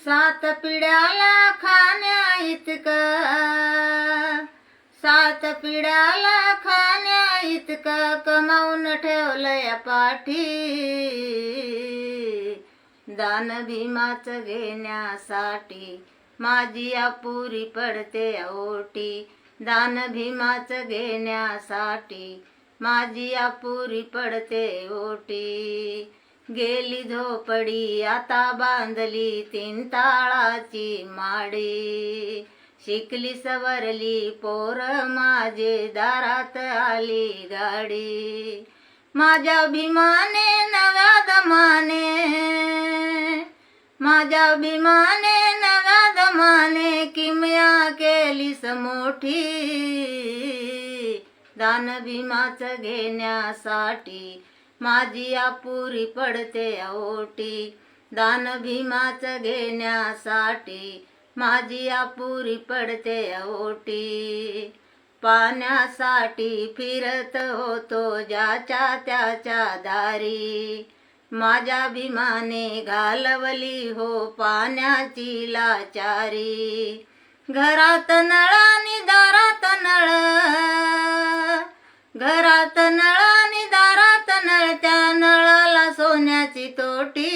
सात पिढ्याला खाण्या इतका, सात पिढ्याला खाण्या इतका कमावून ठेवलंय पाठी. दान भीमाच घेण्यासाठी माझी अपुरी पडते ओटी. दान भीमाच घेण्यासाठी माझी अपुरी पडते ओटी. गेली झोपडी आता बांधली 3 ताळाची माडी. शिकली सवरली पोर माझे दारात आली गाडी. माझ्या भीमाने नव्या दमाने, माझ्या भीमाने नव्या दमाने किमया केलीस मोठी. दान भीमाच घेण्यासाठी माझी अपुरी पडते ओटी. दान भीमाच घेण्यासाठी माझी अपुरी पडते ओटी. पाण्यासाठी फिरत होतो ज्याच्या त्याच्या दारी. माझ्या भीमाने घालवली हो पाण्याची लाचारी. घरात नळ आणि दारात नळ, घरात नळ आणि दारात नळ, त्या नळाला सोन्याची तोटी.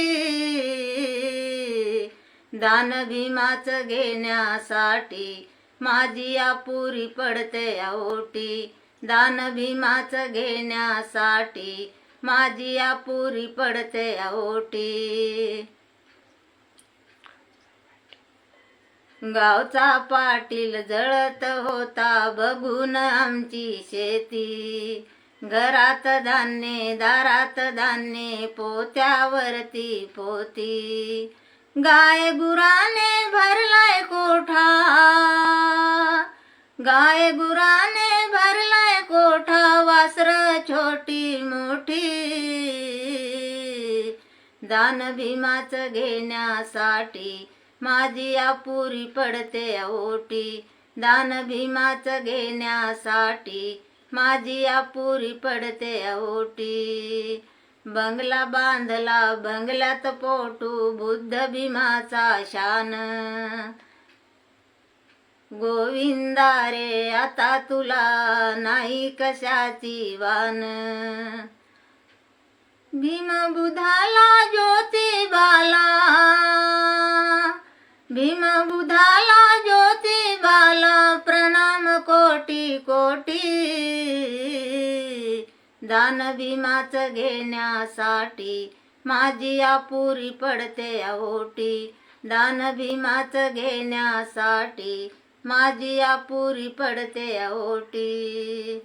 दान भीमाच घेण्यासाठी माझी अपुरी पडते ओटी. दान भीमाच घेण्यासाठी माझी अपुरी पडते ओटी. गावचा पाटील जळत होता बघून आमची शेती. घरात धान्य दारात धान्य पोत्यावरती पोती. गाय गुराने भरलाय कोठा, गाय गुराने भरलाय कोठा, वासर छोटी मोठी. दान भीमाच घेण्यासाठी माझी अपुरी पडते ओटी. दान भीमाच घेण्यासाठी माझी अपुरी पडते ओटी. बंगला बांधला बंगल्यात पोटू बुद्ध भीमाचा शान. गोविंदा रे आता तुला नाही कशाची वान. भीम बुधाला ज्योतिबाला, भीम बुधाला ज्योतिबाला प्रणाम कोटी कोटी. दान भीमाच घेण्यासाठी माझी अपुरी पडते ओटी. दान भीमाच घेण्यासाठी माझी अपुरी पडते ओटी.